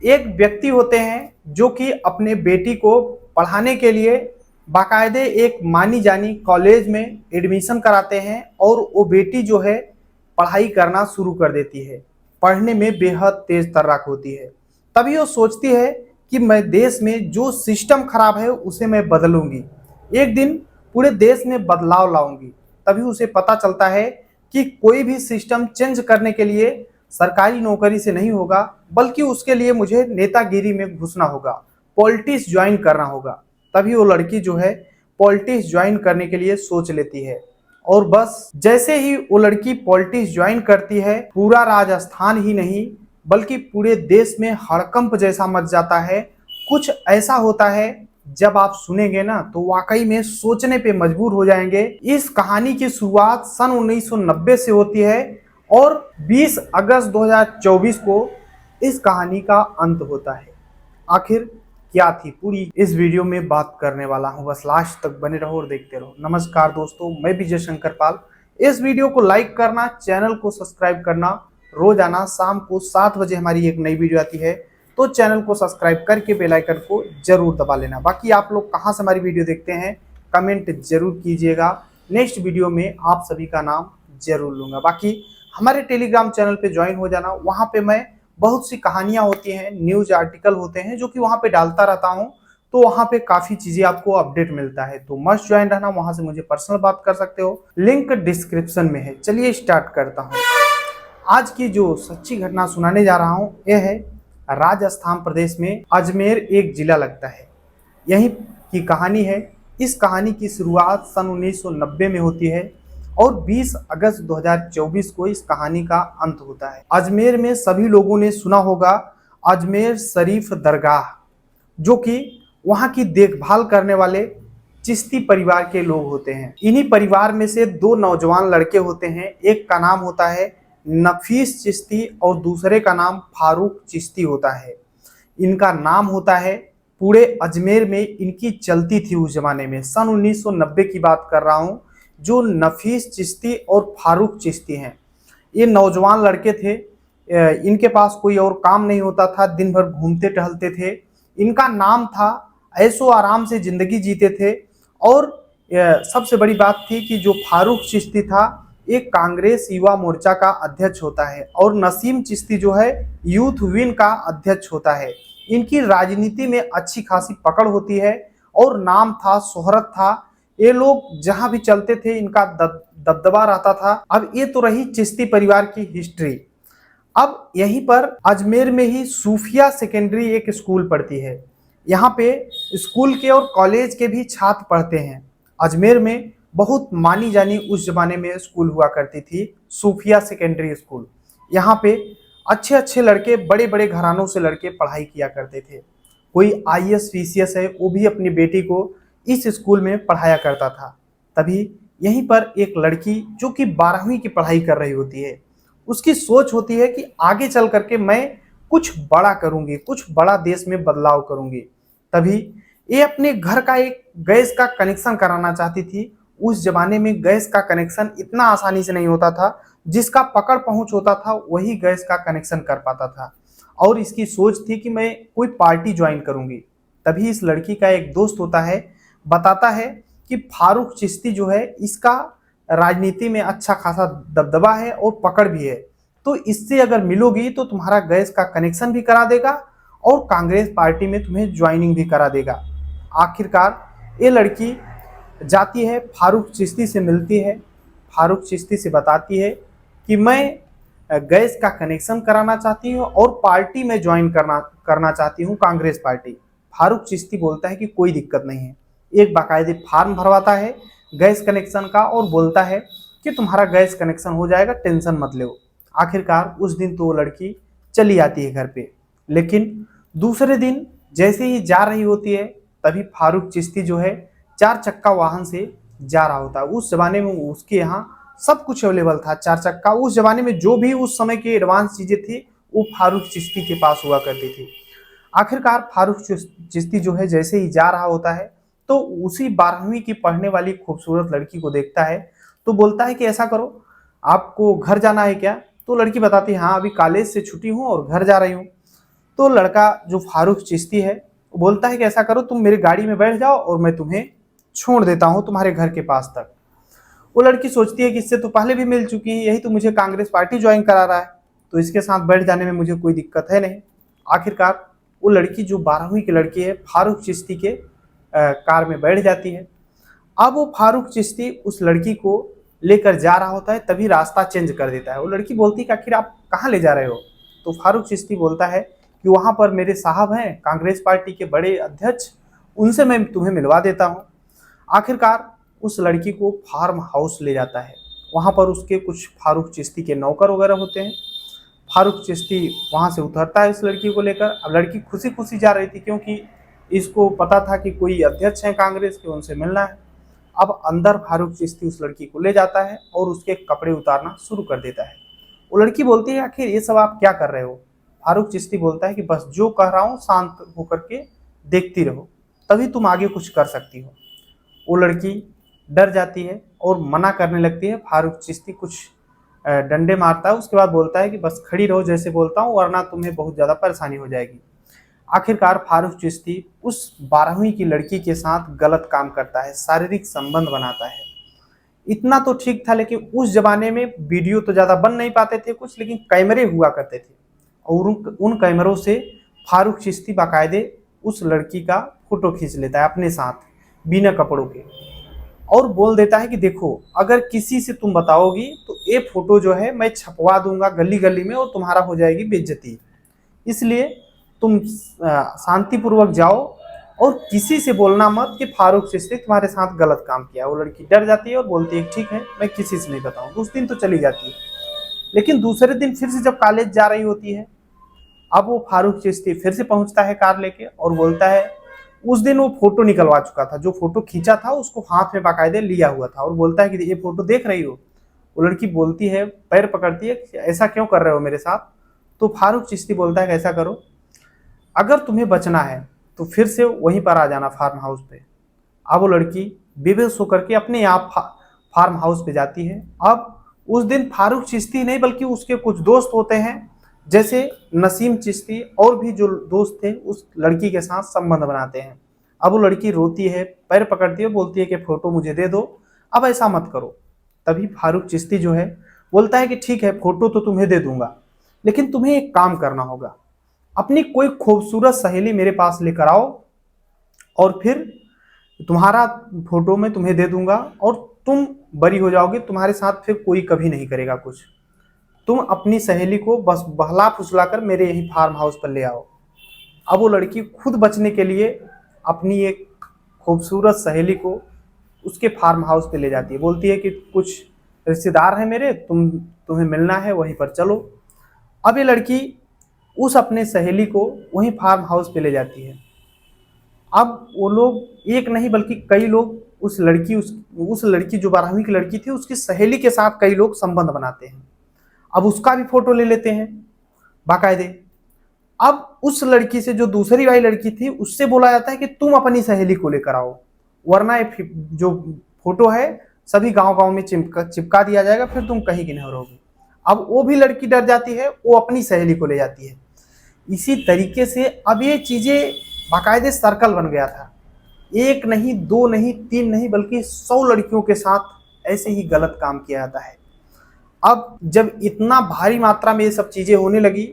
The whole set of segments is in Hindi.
एक व्यक्ति होते हैं जो कि अपने बेटी को पढ़ाने के लिए बाकायदे एक मानी जानी कॉलेज में एडमिशन कराते हैं और वो बेटी जो है पढ़ाई करना शुरू कर देती है। पढ़ने में बेहद तेज तर्राक होती है। तभी वो सोचती है कि मैं देश में जो सिस्टम खराब है उसे मैं बदलूंगी, एक दिन पूरे देश में बदलाव लाऊंगी। तभी उसे पता चलता है कि कोई भी सिस्टम चेंज करने के लिए सरकारी नौकरी से नहीं होगा, बल्कि उसके लिए मुझे नेतागिरी में घुसना होगा, पॉलिटिक्स ज्वाइन करना होगा। तभी वो लड़की जो है पॉलिटिक्स ज्वाइन करने के लिए सोच लेती है। और बस जैसे ही वो लड़की पॉलिटिक्स ज्वाइन करती है, पूरा राजस्थान ही नहीं बल्कि पूरे देश में हड़कंप जैसा मच जाता है। कुछ ऐसा होता है जब आप सुनेंगे ना तो वाकई में सोचने पे मजबूर हो जाएंगे। इस कहानी की शुरुआत सन 1990 से होती है और 20 अगस्त 2024 को इस कहानी का अंत होता है। आखिर क्या थी पूरी इस वीडियो में बात करने वाला हूं, बस लास्ट तक बने रहो और देखते रहो। नमस्कार दोस्तों, मैं विजय शंकर पाल। इस वीडियो को लाइक करना, चैनल को सब्सक्राइब करना। रोजाना शाम को 7 बजे हमारी एक नई वीडियो आती है, तो चैनल को सब्सक्राइब करके बेल आइकन को जरूर दबा लेना। बाकी आप लोग कहाँ से हमारी वीडियो देखते हैं कमेंट जरूर कीजिएगा, नेक्स्ट वीडियो में आप सभी का नाम जरूर लूंगा। बाकी हमारे टेलीग्राम चैनल पे ज्वाइन हो जाना, वहाँ पे मैं बहुत सी कहानियां होती हैं, न्यूज आर्टिकल होते हैं जो कि वहाँ पे डालता रहता हूँ, तो वहाँ पे काफी चीजें आपको अपडेट मिलता है। तो मस्ट ज्वाइन रहना, वहां से मुझे पर्सनल बात कर सकते हो, लिंक डिस्क्रिप्शन में है। चलिए स्टार्ट करता हूँ। आज की जो सच्ची घटना सुनाने जा रहा हूँ यह है राजस्थान प्रदेश में अजमेर एक जिला लगता है, यहीं की कहानी है। इस कहानी की शुरुआत सन 1990 में होती है और 20 अगस्त 2024 को इस कहानी का अंत होता है। अजमेर में सभी लोगों ने सुना होगा अजमेर शरीफ दरगाह, जो कि वहाँ की देखभाल करने वाले चिश्ती परिवार के लोग होते हैं। इन्हीं परिवार में से दो नौजवान लड़के होते हैं, एक का नाम होता है नफीस चिश्ती और दूसरे का नाम फारूक चिश्ती होता है। इनका नाम होता है, पूरे अजमेर में इनकी चलती थी उस जमाने में, सन 1990 की बात कर रहा हूँ। जो नफीस चिश्ती और फारूक चिश्ती हैं, ये नौजवान लड़के थे। इनके पास कोई और काम नहीं होता था, दिन भर घूमते टहलते थे। इनका नाम था, ऐशो आराम से जिंदगी जीते थे। और सबसे बड़ी बात थी कि जो फारूक चिश्ती था एक कांग्रेस युवा मोर्चा का अध्यक्ष होता है और नसीम चिश्ती जो है यूथ विंग का अध्यक्ष होता है। इनकी राजनीति में अच्छी खासी पकड़ होती है और नाम था, शोहरत था। ये लोग जहां भी चलते थे इनका दबदबा रहता था। अब ये तो रही चिश्ती परिवार की हिस्ट्री। अब यहीं पर अजमेर में ही सूफिया सेकेंडरी एक स्कूल पढ़ती है। यहाँ पे स्कूल के और कॉलेज के भी छात्र पढ़ते हैं। अजमेर में बहुत मानी जानी उस जमाने में स्कूल हुआ करती थी, सूफिया सेकेंडरी स्कूल। यहाँ पे अच्छे अच्छे लड़के, बड़े बड़े घरानों से लड़के पढ़ाई किया करते थे। कोई आईएएस पीसीएस है, वो भी अपनी बेटी को इस स्कूल में पढ़ाया करता था। तभी यहीं पर एक लड़की जो कि 12वीं की पढ़ाई कर रही होती है, उसकी सोच होती है कि आगे चल करके मैं कुछ बड़ा करूंगी, कुछ बड़ा देश में बदलाव करूंगी। तभी ये अपने घर का एक गैस का कनेक्शन कराना चाहती थी। उस जमाने में गैस का कनेक्शन इतना आसानी से नहीं होता था, जिसका पकड़ पहुंच होता था वही गैस का कनेक्शन कर पाता था। और इसकी सोच थी कि मैं कोई पार्टी ज्वाइन करूंगी। तभी इस लड़की का एक दोस्त होता है, बताता है कि फारूक चिश्ती जो है इसका राजनीति में अच्छा खासा दबदबा है और पकड़ भी है, तो इससे अगर मिलोगी तो तुम्हारा गैस का कनेक्शन भी करा देगा और कांग्रेस पार्टी में तुम्हें ज्वाइनिंग भी करा देगा। आखिरकार ये लड़की जाती है, फारूक चिश्ती से मिलती है। फारूक चिश्ती से बताती है कि मैं गैस का कनेक्शन कराना चाहती हूँ और पार्टी में ज्वाइन करना चाहती हूँ, कांग्रेस पार्टी। फारूक चिश्ती बोलता है कि कोई दिक्कत नहीं है। एक बाकायदे फार्म भरवाता है गैस कनेक्शन का और बोलता है कि तुम्हारा गैस कनेक्शन हो जाएगा, टेंशन मत लो। आखिरकार उस दिन तो वो लड़की चली आती है घर पे, लेकिन दूसरे दिन जैसे ही जा रही होती है तभी फारूक चिश्ती जो है 4 चक्का वाहन से जा रहा होता है। उस जमाने में उसके यहाँ सब कुछ अवेलेबल था, 4 चक्का। उस जमाने में जो भी उस समय की एडवांस चीजें थी वो फारूक चिश्ती के पास हुआ करती थी। आखिरकार फारूक चिश्ती जो है जैसे ही जा रहा होता है तो उसी 12वीं की पढ़ने वाली खूबसूरत लड़की को देखता है, तो बोलता है कि ऐसा करो, आपको घर जाना है क्या? तो लड़की बताती है हाँ, अभी कॉलेज से छुट्टी हूँ और घर जा रही हूँ। तो लड़का जो फारूक चिश्ती है वो बोलता है कि ऐसा करो, तुम मेरी गाड़ी में बैठ जाओ और मैं तुम्हें छोड़ देता हूँ तुम्हारे घर के पास तक। वो लड़की सोचती है कि इससे तो पहले भी मिल चुकी है, यही तो मुझे कांग्रेस पार्टी ज्वाइन करा रहा है, तो इसके साथ बैठ जाने में मुझे कोई दिक्कत है नहीं। आखिरकार वो लड़की जो 12वीं की लड़की है फारूक चिश्ती के कार में बैठ जाती है। अब वो फारूक चिश्ती उस लड़की को लेकर जा रहा होता है, तभी रास्ता चेंज कर देता है। वो लड़की बोलती है कि आखिर आप कहाँ ले जा रहे हो? तो फारूक चिश्ती बोलता है कि वहाँ पर मेरे साहब हैं कांग्रेस पार्टी के बड़े अध्यक्ष, उनसे मैं तुम्हें मिलवा देता हूँ। आखिरकार उस लड़की को फार्म हाउस ले जाता है। वहाँ पर उसके कुछ फारूक चिश्ती के नौकर वगैरह होते हैं। फारूक चिश्ती वहाँ से उतरता है इस लड़की को लेकर। अब लड़की खुशी खुशी जा रही थी, क्योंकि इसको पता था कि कोई अध्यक्ष हैं कांग्रेस के, उनसे मिलना है। अब अंदर फारूक चिश्ती उस लड़की को ले जाता है और उसके कपड़े उतारना शुरू कर देता है। वो लड़की बोलती है आखिर ये सब आप क्या कर रहे हो? फारूक चिश्ती बोलता है कि बस जो कह रहा हूँ शांत होकर के देखती रहो, तभी तुम आगे कुछ कर सकती हो। वो लड़की डर जाती है और मना करने लगती है। फारूक चिश्ती कुछ डंडे मारता है, उसके बाद बोलता है कि बस खड़ी रहो जैसे बोलता हूँ, वरना तुम्हें बहुत ज़्यादा परेशानी हो जाएगी। आखिरकार फारूक चिश्ती उस 12वीं की लड़की के साथ गलत काम करता है, शारीरिक संबंध बनाता है। इतना तो ठीक था, लेकिन उस जमाने में वीडियो तो ज़्यादा बन नहीं पाते थे कुछ, लेकिन कैमरे हुआ करते थे और उन कैमरों से फारूक चिश्ती बाकायदे उस लड़की का फोटो खींच लेता है अपने साथ बिना कपड़ों के, और बोल देता है कि देखो अगर किसी से तुम बताओगी तो ये फोटो जो है मैं छपवा दूंगा गली गली में और तुम्हारा हो जाएगी बेइज्जती, इसलिए तुम शांतिपूर्वक जाओ और किसी से बोलना मत कि फारूक चिश्ती तुम्हारे साथ गलत काम किया। वो लड़की डर जाती है और बोलती है ठीक है मैं किसी से नहीं बताऊँ। उस दिन तो चली जाती है, लेकिन दूसरे दिन फिर से जब कॉलेज जा रही होती है, अब वो फारूक चिश्ती फिर से पहुंचता है कार लेके और बोलता है, उस दिन वो फोटो निकलवा चुका था, जो फोटो खींचा था उसको हाथ में बाकायदे लिया हुआ था, और बोलता है कि ये फोटो देख रही हो? वो लड़की बोलती है, पैर पकड़ती है, ऐसा क्यों कर रहे हो मेरे साथ? तो फारूक चिश्ती बोलता है कि ऐसा करो, अगर तुम्हें बचना है तो फिर से वहीं पर आ जाना फार्म हाउस पे। अब वो लड़की बेबस होकर के अपने आप फार्म हाउस पे जाती है। अब उस दिन फारूक चिश्ती नहीं बल्कि उसके कुछ दोस्त होते हैं, जैसे नसीम चिश्ती और भी जो दोस्त थे उस लड़की के साथ संबंध बनाते हैं। अब वो लड़की रोती है, पैर पकड़ती है, बोलती है कि फोटो मुझे दे दो, अब ऐसा मत करो। तभी फारूक चिश्ती जो है बोलता है कि ठीक है फोटो तो तुम्हें दे दूंगा, लेकिन तुम्हें एक काम करना होगा, अपनी कोई खूबसूरत सहेली मेरे पास लेकर आओ और फिर तुम्हारा फोटो मैं तुम्हें दे दूंगा और तुम बरी हो जाओगे, तुम्हारे साथ फिर कोई कभी नहीं करेगा कुछ। तुम अपनी सहेली को बस बहला फुसला कर मेरे यही फार्म हाउस पर ले आओ। अब वो लड़की खुद बचने के लिए अपनी एक खूबसूरत सहेली को उसके फार्म हाउस पे ले जाती है, बोलती है कि कुछ रिश्तेदार हैं मेरे, तुम्हें मिलना है वहीं पर चलो। अब ये लड़की उस अपने सहेली को वहीं फार्म हाउस पे ले जाती है। अब वो लोग एक नहीं बल्कि कई लोग उस लड़की जो 12वीं की लड़की थी उसकी सहेली के साथ कई लोग संबंध बनाते हैं। अब उसका भी फोटो ले लेते हैं बाकायदे। अब उस लड़की से जो दूसरी वाली लड़की थी उससे बोला जाता है कि तुम अपनी सहेली को लेकर आओ, वरना जो फोटो है सभी गांव-गांव में चिपका दिया जाएगा, फिर तुम कहीं की नहीं रहोगे। अब वो भी लड़की डर जाती है, वो अपनी सहेली को ले जाती है। इसी तरीके से अब ये चीजें बाकायदे सर्कल बन गया था, एक नहीं, दो नहीं, तीन नहीं, बल्कि 100 लड़कियों के साथ ऐसे ही गलत काम किया जाता है। अब जब इतना भारी मात्रा में ये सब चीजें होने लगी,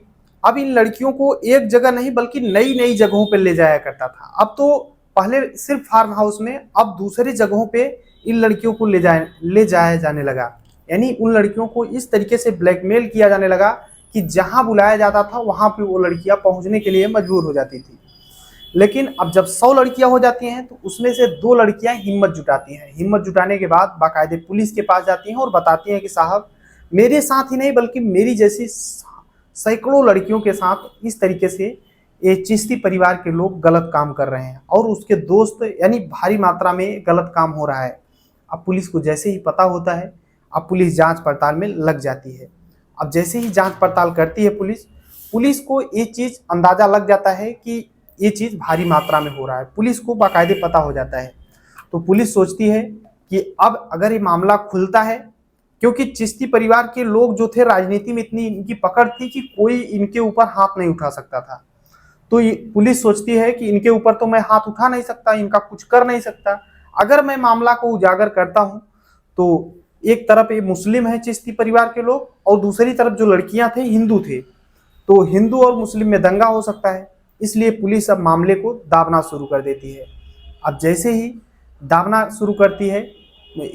अब इन लड़कियों को एक जगह नहीं बल्कि नई नई जगहों पर ले जाया करता था। अब तो पहले सिर्फ फार्म हाउस में, अब दूसरी जगहों पे इन लड़कियों को ले जाया जाने लगा। यानी उन लड़कियों को इस तरीके से ब्लैकमेल किया जाने लगा कि जहां बुलाया जाता था वहां पे वो लड़कियां पहुंचने के लिए मजबूर हो जाती थी। लेकिन अब जब 100 लड़कियां हो जाती हैं तो उसमें से 2 लड़कियां हिम्मत जुटाती हैं। हिम्मत जुटाने के बाद बाकायदे पुलिस के पास जाती हैं और बताती हैं कि साहब मेरे साथ ही नहीं बल्कि मेरी जैसी सैकड़ों लड़कियों के साथ इस तरीके से ये चिश्ती परिवार के लोग गलत काम कर रहे हैं और उसके दोस्त, यानी भारी मात्रा में गलत काम हो रहा है। अब पुलिस को जैसे ही पता होता है, अब पुलिस जांच पड़ताल में लग जाती है। अब जैसे ही जांच पड़ताल करती है पुलिस को ये चीज़ अंदाज़ा लग जाता है कि ये चीज़ भारी मात्रा में हो रहा है। पुलिस को बाकायदे पता हो जाता है, तो पुलिस सोचती है कि अब अगर ये मामला खुलता है, क्योंकि चिश्ती परिवार के लोग जो थे राजनीति में इतनी इनकी पकड़ थी कि कोई इनके ऊपर हाथ नहीं उठा सकता था। तो पुलिस सोचती है कि इनके ऊपर तो मैं हाथ उठा नहीं सकता, इनका कुछ कर नहीं सकता। अगर मैं मामला को उजागर करता हूं तो एक तरफ ये मुस्लिम है चिश्ती परिवार के लोग, और दूसरी तरफ जो लड़कियां थे हिंदू थे, तो हिंदू और मुस्लिम में दंगा हो सकता है। इसलिए पुलिस अब मामले को दाबना शुरू कर देती है। अब जैसे ही दाबना शुरू करती है,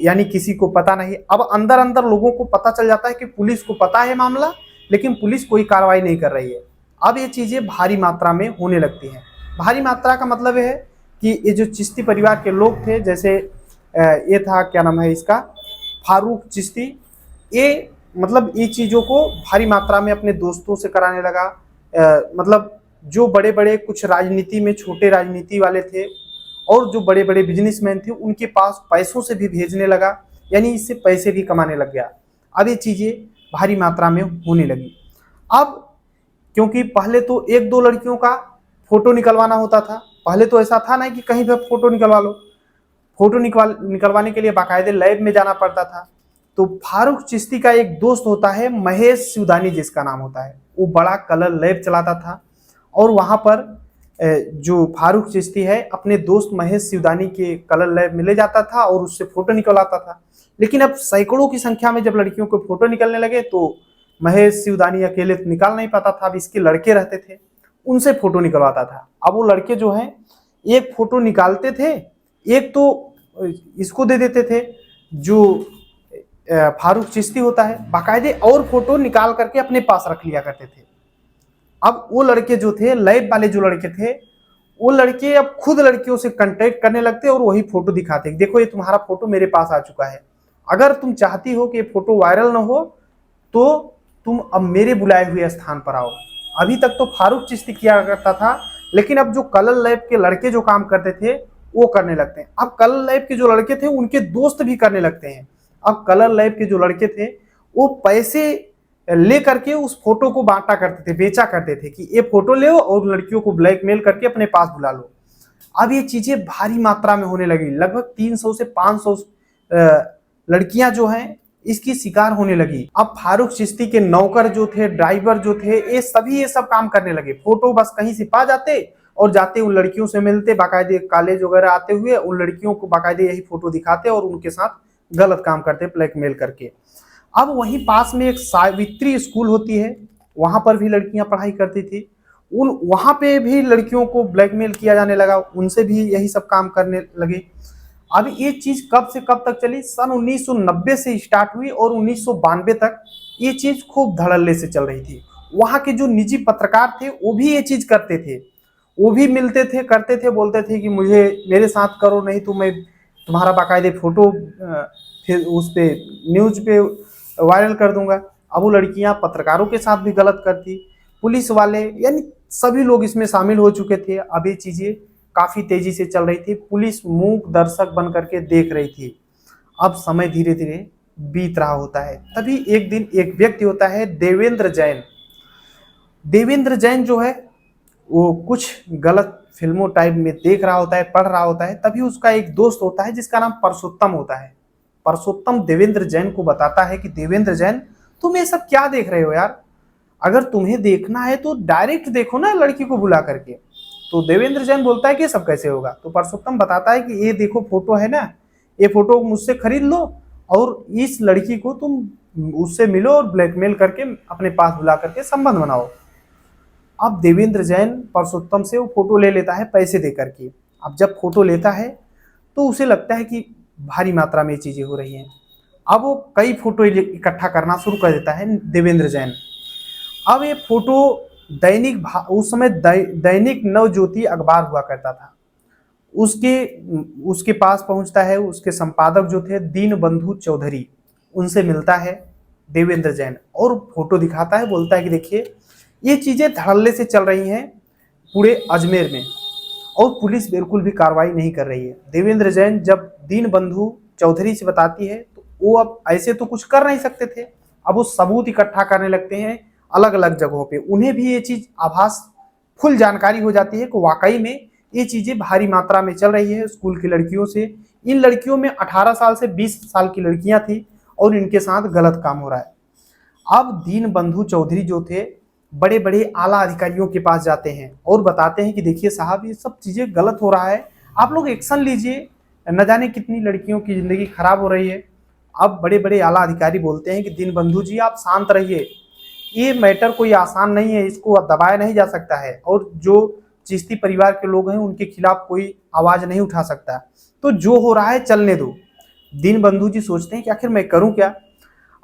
यानी किसी को पता नहीं, अब अंदर अंदर लोगों को पता चल जाता है कि पुलिस को पता है मामला, लेकिन पुलिस कोई कार्रवाई नहीं कर रही है। अब ये चीज़ें भारी मात्रा में होने लगती हैं। भारी मात्रा का मतलब ये है कि ये जो चिश्ती परिवार के लोग थे, जैसे ये था, क्या नाम है इसका, फारूक चिश्ती, ये मतलब ये चीज़ों को भारी मात्रा में अपने दोस्तों से कराने लगा। मतलब जो बड़े बड़े कुछ राजनीति में छोटे राजनीति वाले थे और जो बड़े बड़े बिजनेसमैन थे, उनके पास पैसों से भी भेजने लगा, यानी इससे पैसे भी कमाने लग गया। अब ये चीज़ें भारी मात्रा में होने लगी। अब क्योंकि पहले तो एक दो लड़कियों का फोटो निकलवाना होता था, पहले तो ऐसा था ना कि कहीं भी फोटो निकलवा लो, फोटो निकलवाने के लिए बाकायदे लैब में जाना पड़ता था। तो फारूक चिश्ती का एक दोस्त होता है महेश शिवदानी जिसका नाम होता है, वो बड़ा कलर लैब चलाता था, और वहाँ पर जो फारूक चिश्ती है अपने दोस्त महेश शिवदानी के कलर लैब में ले जाता था और उससे फोटो निकलवाता था। लेकिन अब सैकड़ों की संख्या में जब लड़कियों को फोटो निकलने लगे तो महेश शिवदानी अकेले तो निकाल नहीं पाता था। अब इसके लड़के रहते थे, उनसे फोटो निकलवाता था। अब वो लड़के जो हैं एक फोटो निकालते थे, एक तो इसको दे देते थे जो फारूक चिश्ती होता है, बाकायदे और फोटो निकाल करके अपने पास रख लिया करते थे। अब वो लड़के जो थे, लैब वाले जो लड़के थे, वो लड़के अब खुद लड़कियों से कांटेक्ट करने लगते और वही फोटो दिखाते, देखो ये तुम्हारा फोटो मेरे पास आ चुका है, अगर तुम चाहती हो कि ये फोटो वायरल ना हो तो तुम अब मेरे बुलाए हुए स्थान पर आओ। अभी तक तो फारूक चिश्ती किया करता था, लेकिन अब जो कलर लैब के लड़के जो काम करते थे वो करने लगते हैं। अब कलर लैब के जो लड़के थे उनके दोस्त भी करने लगते हैं। अब कलर लैब के जो लड़के थे वो पैसे ले करके उस फोटो को बांटा करते थे, बेचा करते थे कि ये फोटो ले और लड़कियों को ब्लैकमेल करके अपने पास बुला लो। अब ये चीजें भारी मात्रा में होने लगी, लगभग 300 से 500 लड़कियां जो हैं इसकी शिकार होने लगी। अब फारूक चिश्ती के नौकर जो थे, ड्राइवर जो थे, ये सभी ये सब काम करने लगे। फोटो बस कहीं से पा जाते और जाते उन लड़कियों से मिलते, बाकायदे कॉलेज वगैरह आते हुए उन लड़कियों को बाकायदे यही फोटो दिखाते और उनके साथ गलत काम करते ब्लैकमेल करके। अब वहीं पास में एक सावित्री स्कूल होती है, वहां पर भी लड़कियां पढ़ाई करती थी, वहां पे भी लड़कियों को ब्लैकमेल किया जाने लगा, उनसे भी यही सब काम करने लगे। अब ये चीज कब से कब तक चली, सन 1990 से स्टार्ट हुई और 1992 तक ये चीज खूब धड़ल्ले से चल रही थी। वहां के जो निजी पत्रकार थे वो भी ये चीज करते थे, वो भी मिलते थे, करते थे, बोलते थे कि मुझे मेरे साथ करो, नहीं तो मैं तुम्हारा बाकायदे फोटो फिर उस पे न्यूज पे वायरल कर दूंगा। अब वो लड़कियां पत्रकारों के साथ भी गलत करती, पुलिस वाले, यानी सभी लोग इसमें शामिल हो चुके थे। अब ये चीजें काफी तेजी से चल रही थी, पुलिस मूक दर्शक बन करके देख रही थी। अब समय धीरे धीरे बीत रहा होता है, तभी एक दिन एक व्यक्ति होता है देवेंद्र जैन। देवेंद्र जैन जो है वो कुछ गलत फिल्मों टाइप में देख रहा होता है, पढ़ रहा होता है, तभी उसका एक दोस्त होता है जिसका नाम परसोत्तम होता है। परसोत्तम देवेंद्र जैन को बताता है कि देवेंद्र जैन तुम ये सब क्या देख रहे हो यार, अगर तुम्हें देखना है तो डायरेक्ट देखो ना लड़की को बुला करके। तो देवेंद्र जैन बोलता है कि ये सब कैसे होगा, तो परसोत्तम बताता है कि ये देखो फोटो है ना, ये फोटो मुझसे खरीद लो और इस लड़की को तुम उससे मिलो और ब्लैकमेल करके अपने पास बुला करके संबंध बनाओ। अब देवेंद्र जैन परसोत्तम से वो फोटो ले लेता है पैसे दे करके। अब जब फोटो लेता है तो उसे लगता है कि भारी मात्रा में ये चीजें हो रही हैं। अब वो कई फोटो इकट्ठा करना शुरू कर देता है देवेंद्र जैन। अब ये फोटो उस समय दैनिक नवज्योति अखबार हुआ करता था, उसके पास पहुंचता है, उसके संपादक जो थे दीनबंधु चौधरी, उनसे मिलता है देवेंद्र जैन और फोटो दिखाता है, बोलता है कि देखिए ये चीजें धड़ल्ले से चल रही हैं पूरे अजमेर में और पुलिस बिल्कुल भी कार्रवाई नहीं कर रही है। देवेंद्र जैन जब दीनबंधु चौधरी से बताती है तो वो अब ऐसे तो कुछ कर नहीं सकते थे, अब वो सबूत इकट्ठा करने लगते हैं अलग अलग जगहों पे। उन्हें भी ये चीज आभास फुल जानकारी हो जाती है कि वाकई में ये चीजें भारी मात्रा में चल रही है स्कूल की लड़कियों से। इन लड़कियों में 18 साल से 20 साल की लड़कियां थी और इनके साथ गलत काम हो रहा है। अब दीनबंधु चौधरी जो थे बड़े बड़े आला अधिकारियों के पास जाते हैं और बताते हैं कि देखिए साहब, ये सब चीज़ें गलत हो रहा है, आप लोग एक्शन लीजिए, न जाने कितनी लड़कियों की ज़िंदगी खराब हो रही है। अब बड़े बड़े आला अधिकारी बोलते हैं कि दीनबंधु जी आप शांत रहिए, ये मैटर कोई आसान नहीं है, इसको दबाया नहीं जा सकता है और जो चिश्ती परिवार के लोग हैं उनके खिलाफ कोई आवाज़ नहीं उठा सकता, तो जो हो रहा है चलने दो। दीनबंधु जी सोचते हैं कि आखिर मैं करूं क्या।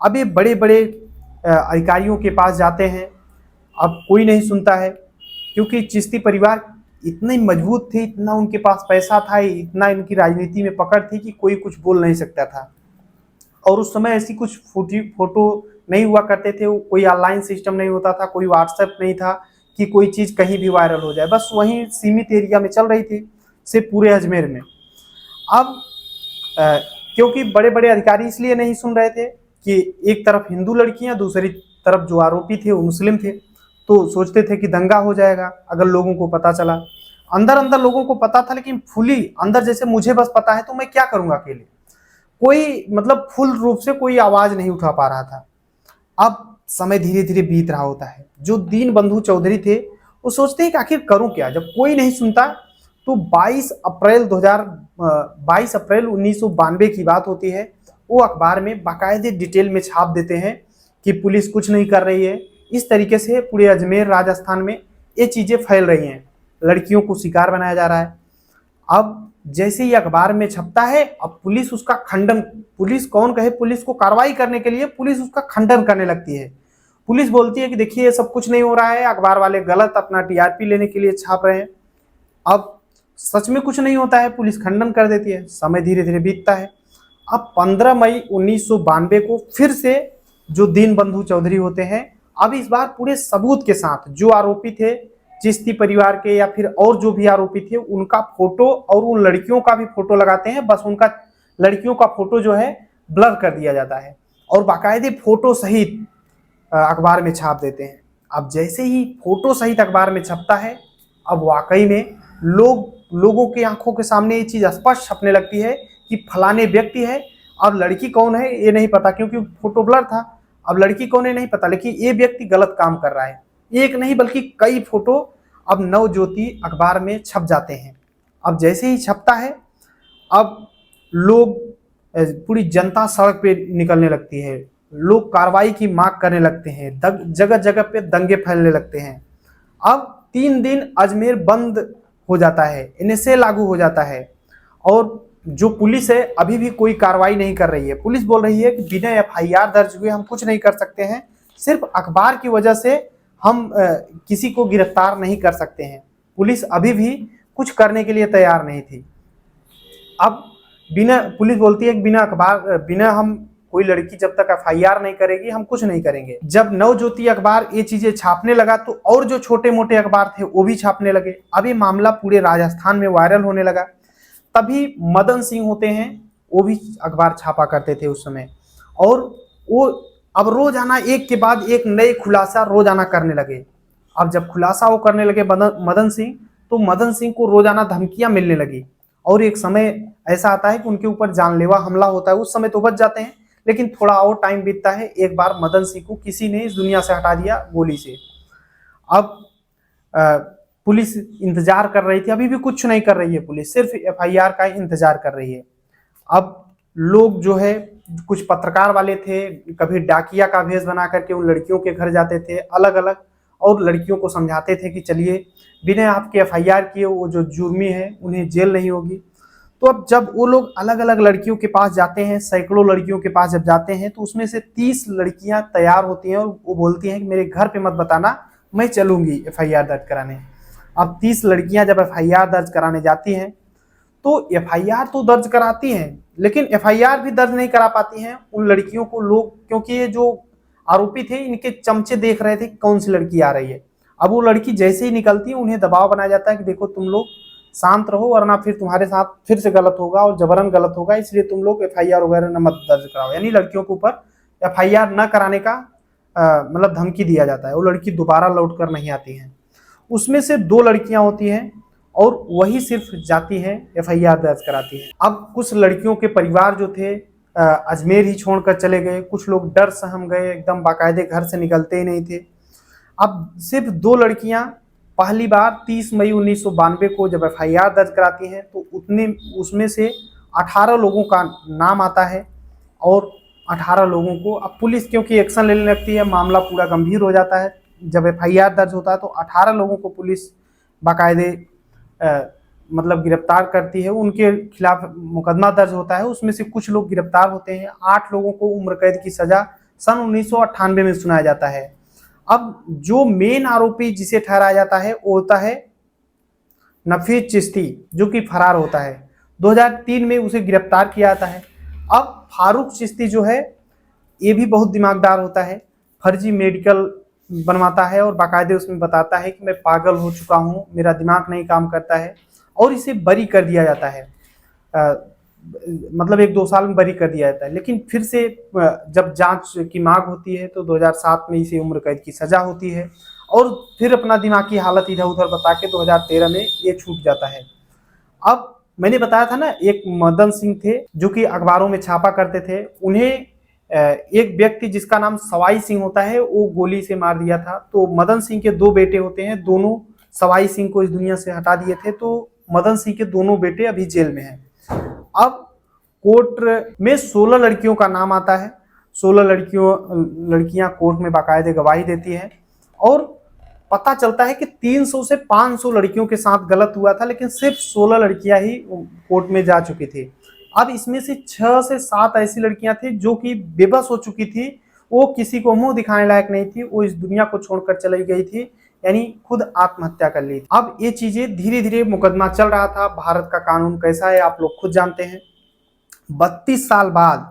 अब ये बड़े बड़े अधिकारियों के पास जाते हैं, अब कोई नहीं सुनता है, क्योंकि चिश्ती परिवार इतने मजबूत थे, इतना उनके पास पैसा था, इतना इनकी राजनीति में पकड़ थी कि कोई कुछ बोल नहीं सकता था। और उस समय ऐसी कुछ फोटो नहीं हुआ करते थे, कोई ऑनलाइन सिस्टम नहीं होता था, कोई व्हाट्सएप नहीं था कि कोई चीज़ कहीं भी वायरल हो जाए, बस वहीं सीमित एरिया में चल रही थी, सिर्फ पूरे अजमेर में। अब अ, क्योंकि बड़े बड़े अधिकारी इसलिए नहीं सुन रहे थे कि एक तरफ हिंदू लड़कियां, दूसरी तरफ जो आरोपी थे वो मुस्लिम थे, तो सोचते थे कि दंगा हो जाएगा अगर लोगों को पता चला। अंदर अंदर लोगों को पता था, लेकिन फुली अंदर जैसे मुझे बस पता है तो मैं क्या करूंगा अकेले, कोई मतलब फुल रूप से कोई आवाज नहीं उठा पा रहा था। अब समय धीरे धीरे बीत रहा होता है, जो दीनबंधु चौधरी थे वो सोचते हैं कि आखिर करूं क्या, जब कोई नहीं सुनता। तो 22 अप्रैल 1992 की बात होती है। वो अखबार में बाकायदे डिटेल में छाप देते हैं कि पुलिस कुछ नहीं कर रही है। इस तरीके से पूरे अजमेर राजस्थान में ये चीज़ें फैल रही हैं, लड़कियों को शिकार बनाया जा रहा है। अब जैसे ही अखबार में छपता है, अब पुलिस उसका खंडन, पुलिस कौन कहे, पुलिस को कार्रवाई करने के लिए पुलिस उसका खंडन करने लगती है। पुलिस बोलती है कि देखिए ये सब कुछ नहीं हो रहा है, अखबार वाले गलत अपना टीआरपी लेने के लिए छाप रहे हैं। अब सच में कुछ नहीं होता है, पुलिस खंडन कर देती है। समय धीरे धीरे बीतता है। अब 15 मई 1992 को फिर से जो दीनबंधु चौधरी होते हैं, अब इस बार पूरे सबूत के साथ जो आरोपी थे चिश्ती परिवार के या फिर और जो भी आरोपी थे उनका फोटो और उन लड़कियों का भी फोटो लगाते हैं। बस उनका लड़कियों का फोटो जो है ब्लर कर दिया जाता है और बाकायदे फोटो सहित अखबार में छाप देते हैं। अब जैसे ही फोटो सहित अखबार में छपता है, अब वाकई में लोगों की आंखों के सामने ये चीज़ स्पष्ट छपने लगती है कि फलाने व्यक्ति है, और लड़की कौन है ये नहीं पता क्योंकि फोटो ब्लर था। अब लड़की कौन है नहीं पता, लेकिन ये व्यक्ति गलत काम कर रहा है। एक नहीं बल्कि कई फोटो अब नवज्योति अखबार में छप जाते हैं। अब जैसे ही छपता है, अब लोग पूरी जनता सड़क पे निकलने लगती है, लोग कार्रवाई की मांग करने लगते हैं, जगह जगह पे दंगे फैलने लगते हैं। अब 3 दिन अजमेर बंद हो जाता है, एनएसए लागू हो जाता है और जो पुलिस है अभी भी कोई कार्रवाई नहीं कर रही है। पुलिस बोल रही है कि बिना एफआईआर दर्ज हुए हम कुछ नहीं कर सकते हैं, सिर्फ अखबार की वजह से हम किसी को गिरफ्तार नहीं कर सकते हैं। पुलिस अभी भी कुछ करने के लिए तैयार नहीं थी। अब पुलिस बोलती है कि बिना हम कोई लड़की जब तक एफआईआर नहीं करेगी हम कुछ नहीं करेंगे। जब नवज्योति अखबार ये चीजें छापने लगा तो और जो छोटे मोटे अखबार थे वो भी छापने लगे। अब ये मामला पूरे राजस्थान में वायरल होने लगा। तभी मदन सिंह होते हैं, वो भी अखबार छापा करते थे उस समय, और वो अब रोजाना एक के बाद एक नए खुलासा रोजाना करने लगे। अब जब खुलासा वो करने लगे मदन सिंह, तो मदन सिंह को रोजाना धमकियां मिलने लगी और एक समय ऐसा आता है कि उनके ऊपर जानलेवा हमला होता है। उस समय तो बच जाते हैं, लेकिन थोड़ा और टाइम बीतता है। एक बार मदन सिंह को किसी ने इस दुनिया से हटा दिया गोली से। अब पुलिस इंतजार कर रही थी, अभी भी कुछ नहीं कर रही है पुलिस, सिर्फ एफआईआर का इंतजार कर रही है। अब लोग जो है, कुछ पत्रकार वाले थे, कभी डाकिया का भेष बना करके उन लड़कियों के घर जाते थे अलग अलग, और लड़कियों को समझाते थे कि चलिए बिना आपके एफआईआर किए वो जो जुर्मी है उन्हें जेल नहीं होगी। तो अब जब वो लोग अलग अलग लड़कियों के पास जाते हैं, सैकड़ों लड़कियों के पास जब जाते हैं, तो उसमें से 30 लड़कियां तैयार होती हैं और वो बोलती हैं कि मेरे घर पे मत बताना, मैं चलूंगी एफआईआर दर्ज कराने। अब 30 लड़कियां जब एफआईआर दर्ज कराने जाती हैं, तो एफआईआर तो दर्ज कराती हैं, लेकिन एफआईआर भी दर्ज नहीं करा पाती हैं उन लड़कियों को लोग, क्योंकि ये जो आरोपी थे इनके चमचे देख रहे थे कौन सी लड़की आ रही है। अब वो लड़की जैसे ही निकलती है उन्हें दबाव बनाया जाता है कि देखो तुम लोग शांत रहो, वरना फिर तुम्हारे साथ फिर से गलत होगा और जबरन गलत होगा, इसलिए तुम लोग एफआईआर वगैरह न मत दर्ज कराओ। यानी लड़कियों के ऊपर एफआईआर न कराने का मतलब धमकी दिया जाता है। वो लड़की दोबारा लौट कर नहीं आती है। उसमें से 2 लड़कियां होती हैं और वही सिर्फ जाती हैं एफआईआर दर्ज कराती हैं। अब कुछ लड़कियों के परिवार जो थे अजमेर ही छोड़कर चले गए, कुछ लोग डर सहम गए, एकदम बाकायदे घर से निकलते ही नहीं थे। अब सिर्फ 2 लड़कियां पहली बार 30 मई 1992 को जब एफआईआर दर्ज कराती हैं तो उतने उसमें से 18 लोगों का नाम आता है और 18 लोगों को अब पुलिस क्योंकि एक्शन लेने लगती है, मामला पूरा गंभीर हो जाता है। जब एफआईआर दर्ज होता है तो 18 लोगों को पुलिस बाकायदे मतलब गिरफ्तार करती है, उनके खिलाफ मुकदमा दर्ज होता है। उसमें से कुछ लोग गिरफ्तार होते हैं, 8 लोगों को उम्र कैद की सजा सन 1998 में सुनाया जाता है। अब जो मेन आरोपी जिसे ठहराया जाता है वो होता है नफीस चिश्ती, जो कि फरार होता है। 2003 में उसे गिरफ्तार किया जाता है। अब फारूक चिश्ती जो है ये भी बहुत दिमागदार होता है, फर्जी मेडिकल बनवाता है और बाकायदे उसमें बताता है कि मैं पागल हो चुका हूँ, मेरा दिमाग नहीं काम करता है, और इसे बरी कर दिया जाता है। मतलब 1-2 साल में बरी कर दिया जाता है। लेकिन फिर से जब जांच की मांग होती है तो 2007 में इसे उम्र कैद की सजा होती है और फिर अपना दिमाग की हालत इधर उधर बता के 2013 में ये छूट जाता है। अब मैंने बताया था ना, एक मदन सिंह थे जो कि अखबारों में छापा करते थे, उन्हें एक व्यक्ति जिसका नाम सवाई सिंह होता है वो गोली से मार दिया था। तो मदन सिंह के 2 बेटे होते हैं, दोनों सवाई सिंह को इस दुनिया से हटा दिए थे, तो मदन सिंह के दोनों बेटे अभी जेल में हैं। अब कोर्ट में 16 लड़कियों का नाम आता है। 16 लड़कियां कोर्ट में बाकायदे गवाही देती हैं और पता चलता है कि 300 से 500 लड़कियों के साथ गलत हुआ था, लेकिन सिर्फ 16 लड़कियां ही कोर्ट में जा चुकी थी। अब इसमें से 6 से 7 ऐसी लड़कियां थी जो कि बेबस हो चुकी थी, वो किसी को मुंह दिखाने लायक नहीं थी, वो इस दुनिया को छोड़कर चली गई थी, यानी खुद आत्महत्या कर ली। अब ये चीजें धीरे धीरे मुकदमा चल रहा था। भारत का कानून कैसा है आप लोग खुद जानते हैं। 32 साल बाद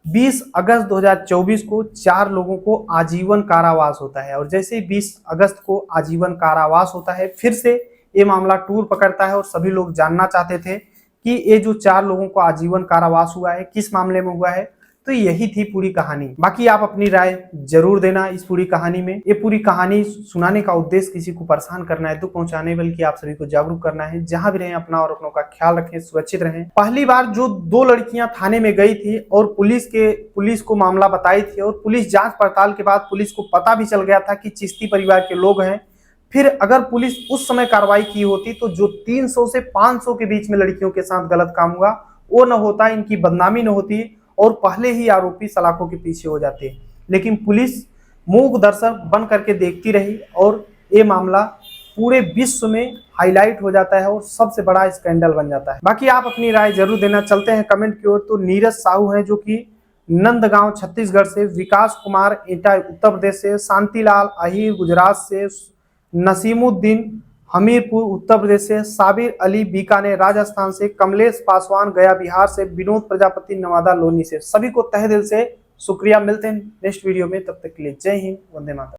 20 अगस्त 2024 को 4 लोगों को आजीवन कारावास होता है और जैसे ही 20 अगस्त को आजीवन कारावास होता है फिर से ये मामला टूर पकड़ता है और सभी लोग जानना चाहते थे कि ये जो 4 लोगों को आजीवन कारावास हुआ है किस मामले में हुआ है। तो यही थी पूरी कहानी। बाकी आप अपनी राय जरूर देना इस पूरी कहानी में। ये पूरी कहानी सुनाने का उद्देश्य किसी को परेशान करना है, दुख पहुंचाने, बल्कि आप सभी को जागरूक करना है। जहां भी रहें अपना और अपनों का ख्याल रखें, सुरक्षित रहें। पहली बार जो 2 लड़कियां थाने में गई थी और पुलिस को मामला बताई थी और पुलिस जांच पड़ताल के बाद पुलिस को पता भी चल गया था कि चिश्ती परिवार के लोग हैं। फिर अगर पुलिस उस समय कार्रवाई की होती तो जो 300 से 500 के बीच में लड़कियों के साथ गलत काम हुआ वो न होता, इनकी बदनामी न होती और पहले ही आरोपी सलाखों के पीछे हो जाते। लेकिन पुलिस मूक दर्शक बन करके देखती रही और ये मामला पूरे विश्व में हाईलाइट हो जाता है और सबसे बड़ा स्कैंडल बन जाता है। बाकी आप अपनी राय जरूर देना। चलते हैं कमेंट की ओर। तो नीरज साहू है जो कि नंदगांव छत्तीसगढ़ से, विकास कुमार एटा उत्तर प्रदेश से, शांतिलाल अहीर गुजरात से, नसीमुद्दीन हमीरपुर उत्तर प्रदेश से, साबिर अली बीकानेर राजस्थान से, कमलेश पासवान गया बिहार से, विनोद प्रजापति नवादा लोनी से। सभी को तहे दिल से शुक्रिया। मिलते हैं नेक्स्ट वीडियो में, तब तक के लिए जय हिंद, वंदे मातरम।